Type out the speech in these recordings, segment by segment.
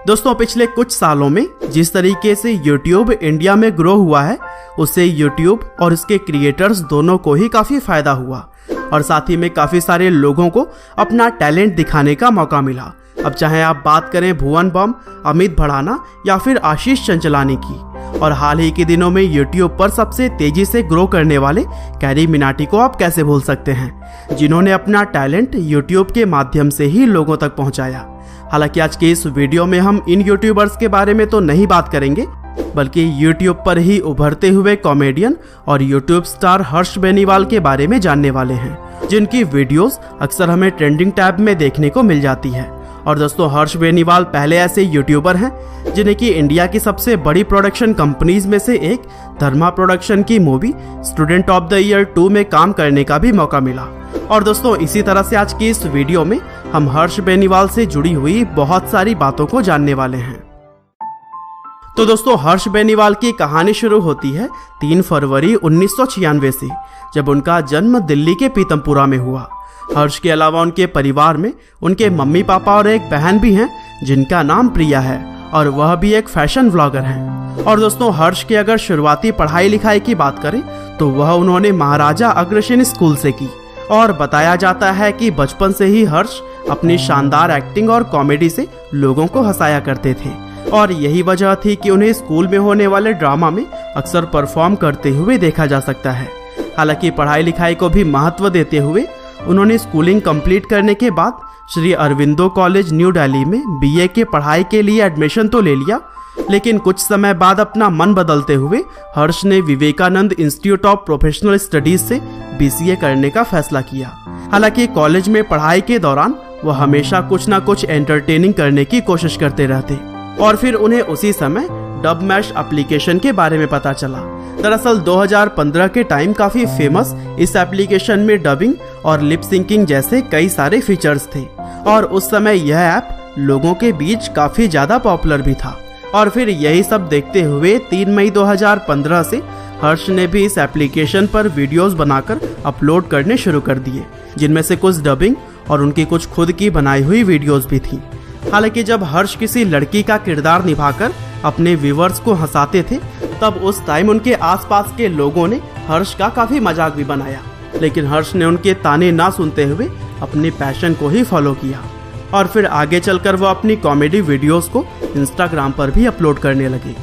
दोस्तों पिछले कुछ सालों में जिस तरीके से YouTube इंडिया में ग्रो हुआ है, उससे YouTube और इसके क्रिएटर्स दोनों को ही काफ़ी फ़ायदा हुआ और साथ ही में काफ़ी सारे लोगों को अपना टैलेंट दिखाने का मौका मिला। अब चाहे आप बात करें भुवन बम, अमित भड़ाना या फिर आशीष चंचलानी की, और हाल ही के दिनों में YouTube पर सबसे तेजी से ग्रो करने वाले कैरी मिनाटी को आप कैसे भूल सकते हैं, जिन्होंने अपना टैलेंट YouTube के माध्यम से ही लोगों तक पहुंचाया। हालांकि आज के इस वीडियो में हम इन यूट्यूबर्स के बारे में तो नहीं बात करेंगे, बल्कि YouTube पर ही उभरते हुए कॉमेडियन और YouTube स्टार हर्ष बेनीवाल के बारे में जानने वाले हैं, जिनकी वीडियोस अक्सर हमें ट्रेंडिंग टैब में देखने को मिल जाती है। और दोस्तों हर्ष बेनीवाल पहले ऐसे यूट्यूबर हैं जिन्हें कि इंडिया की सबसे बड़ी प्रोडक्शन कंपनीज में से एक धर्मा प्रोडक्शन की movie student of the year 2 में काम करने का भी मौका मिला। और दोस्तों इसी तरह से आज की इस वीडियो में हम हर्ष बेनीवाल से जुड़ी हुई बहुत सारी बातों को जानने वाले हैं। तो दोस्तों हर्ष बेनीवाल की कहानी शुरू होती है 3 फरवरी 1996 से, जब उनका जन्म दिल्ली के पीतमपुरा में हुआ। हर्ष के अलावा उनके परिवार में उनके मम्मी पापा और एक बहन भी हैं जिनका नाम प्रिया है, और वह भी एक फैशन व्लॉगर हैं। और दोस्तों हर्ष के अगर शुरुआती पढ़ाई लिखाई की बात करें तो वह उन्होंने महाराजा अग्रसेन स्कूल से की, और बताया जाता है कि बचपन से ही हर्ष अपनी शानदार एक्टिंग और कॉमेडी से लोगों को हंसाया करते थे, और यही वजह थी कि उन्हें स्कूल में होने वाले ड्रामा में अक्सर परफॉर्म करते हुए देखा जा सकता है। हालांकि पढ़ाई लिखाई को भी महत्व देते हुए उन्होंने स्कूलिंग कंप्लीट करने के बाद श्री अरविंदो कॉलेज न्यू दिल्ली में BA के पढ़ाई के लिए एडमिशन तो ले लिया, लेकिन कुछ समय बाद अपना मन बदलते हुए हर्ष ने Vivekananda institute of professional studies से BCA करने का फैसला किया। हालांकि कॉलेज में पढ़ाई के दौरान वह हमेशा कुछ ना कुछ एंटरटेनिंग करने की कोशिश करते रहते, और फिर उन्हें उसी समय डब मैश एप्लीकेशन के बारे में पता चला। दरअसल 2015 के टाइम काफी फेमस इस एप्लीकेशन में डबिंग और लिप सिंकिंग जैसे कई सारे फीचर्स थे, और उस समय यह ऐप लोगों के बीच काफी ज्यादा पॉपुलर भी था। और फिर यही सब देखते हुए 3 मई 2015 से हर्ष ने भी इस एप्लीकेशन पर वीडियोस बनाकर अपलोड करने शुरू कर दिए, जिनमें से कुछ डबिंग और उनकी कुछ खुद की बनाई हुई वीडियोस भी थी। हालांकि जब हर्ष किसी लड़की का किरदार निभाकर अपने व्यूअर्स को हंसाते थे, तब उस टाइम उनके आसपास के लोगों ने हर्ष का काफी मजाक भी बनाया, लेकिन हर्ष ने उनके ताने ना सुनते हुए अपने पैशन को ही फॉलो किया, और फिर आगे चलकर वो अपनी कॉमेडी वीडियोस को इंस्टाग्राम पर भी अपलोड करने लगे।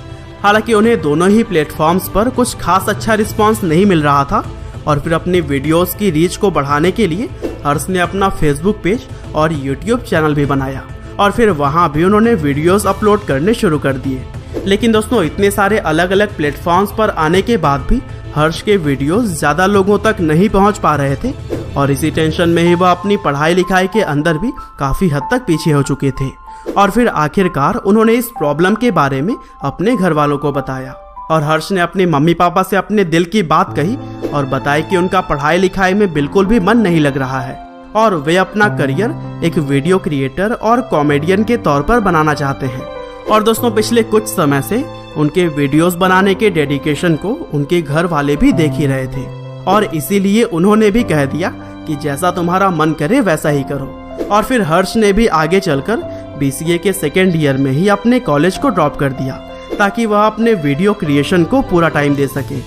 हालांकि उन्हें दोनों ही प्लेटफॉर्म्स पर कुछ खास अच्छा रिस्पांस नहीं मिल रहा था, और फिर अपनी वीडियोस की रीच को बढ़ाने के लिए हर्ष ने अपना फेसबुक पेज और यूट्यूब चैनल भी बनाया, और फिर वहां भी उन्होंने वीडियोस अपलोड करने शुरू कर दिए। लेकिन दोस्तों इतने सारे अलग अलग प्लेटफॉर्म्स पर आने के बाद भी हर्ष के वीडियोस ज्यादा लोगों तक नहीं पहुंच पा रहे थे, और इसी टेंशन में ही वह अपनी पढ़ाई लिखाई के अंदर भी काफी हद तक पीछे हो चुके थे। और फिर आखिरकार उन्होंने इस प्रॉब्लम के बारे में अपने घर वालों को बताया, और हर्ष ने अपने मम्मी पापा से अपने दिल की बात कही और बताया कि उनका पढ़ाई लिखाई में बिल्कुल भी मन नहीं लग रहा है, और वे अपना करियर एक वीडियो क्रिएटर और कॉमेडियन के तौर पर बनाना चाहते हैं। और दोस्तों पिछले कुछ समय से उनके वीडियोस बनाने के डेडिकेशन को उनके घर वाले भी देख ही रहे थे, और इसीलिए उन्होंने भी कह दिया कि जैसा तुम्हारा मन करे वैसा ही करो। और फिर हर्ष ने भी आगे चलकर BCA के 2nd ईयर में ही अपने कॉलेज को ड्रॉप कर दिया, ताकि वह अपने वीडियो क्रिएशन को पूरा टाइम दे सके।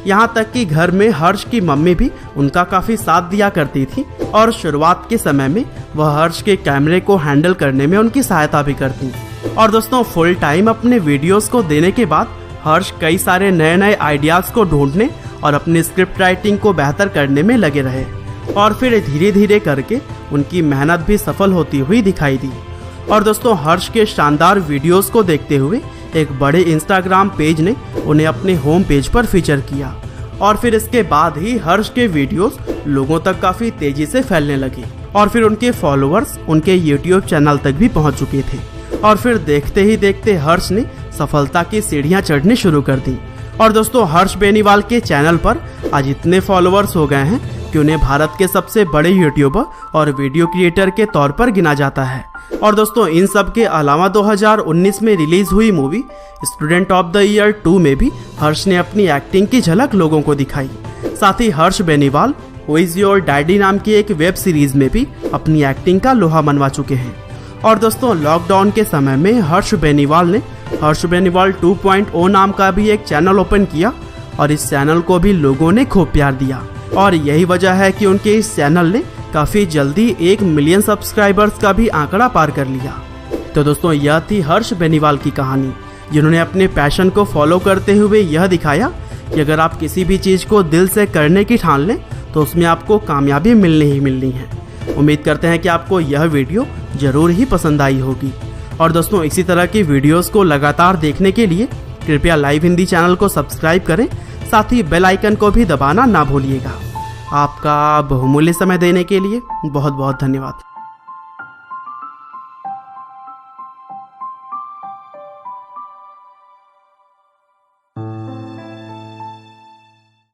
यहाँ तक कि घर में हर्ष की मम्मी भी उनका काफी साथ दिया करती थी, और शुरुआत के समय में वह हर्ष के कैमरे को हैंडल करने में उनकी सहायता भी करती। और दोस्तों फुल टाइम अपने वीडियोस को देने के बाद हर्ष कई सारे नए नए आइडियाज को ढूंढने और अपनी स्क्रिप्ट राइटिंग को बेहतर करने में लगे रहे, और फिर धीरे धीरे करके उनकी मेहनत भी सफल होती हुई दिखाई दी। और दोस्तों हर्ष के शानदार वीडियोस को देखते हुए एक बड़े इंस्टाग्राम पेज ने उन्हें अपने होम पेज पर फीचर किया, और फिर इसके बाद ही हर्ष के वीडियोस लोगों तक काफी तेजी से फैलने लगे, और फिर उनके फॉलोअर्स उनके यूट्यूब चैनल तक भी पहुंच चुके थे। और फिर देखते ही देखते हर्ष ने सफलता की सीढ़ियां चढ़नी शुरू कर दी। और दोस्तों हर्ष बेनीवाल के चैनल पर आज इतने फॉलोअर्स हो गए हैं कि उन्हें भारत के सबसे बड़े यूट्यूबर और वीडियो क्रिएटर के तौर पर गिना जाता है। और दोस्तों इन सब के अलावा 2019 में रिलीज हुई movie student of the year 2 में भी हर्ष ने अपनी एक्टिंग की झलक लोगों को दिखाई। साथ ही Harsh Beniwal who is your daddy नाम की एक वेब सीरीज में भी अपनी एक्टिंग का लोहा मनवा चुके हैं। और दोस्तों लॉकडाउन के समय में हर्ष बेनीवाल 2.0 नाम का भी एक चैनल ओपन किया और इस चैनल को भी लोगों ने खूब प्यार दिया और यही वजह है कि उनके इस चैनल ने काफ़ी जल्दी 1 मिलियन सब्सक्राइबर्स का भी आंकड़ा पार कर लिया। तो दोस्तों यह थी हर्ष बेनीवाल की कहानी, जिन्होंने अपने पैशन को फॉलो करते हुए यह दिखाया कि अगर आप किसी भी चीज़ को दिल से करने की ठान लें तो उसमें आपको कामयाबी मिलनी ही मिलनी है। उम्मीद करते हैं कि आपको यह वीडियो ज़रूर ही पसंद आई होगी और दोस्तों इसी तरह की वीडियोस को लगातार देखने के लिए कृपया लाइव हिंदी चैनल को सब्सक्राइब करें, साथ ही बेल आइकन को भी दबाना ना भूलिएगा। आपका बहुमूल्य समय देने के लिए बहुत बहुत धन्यवाद।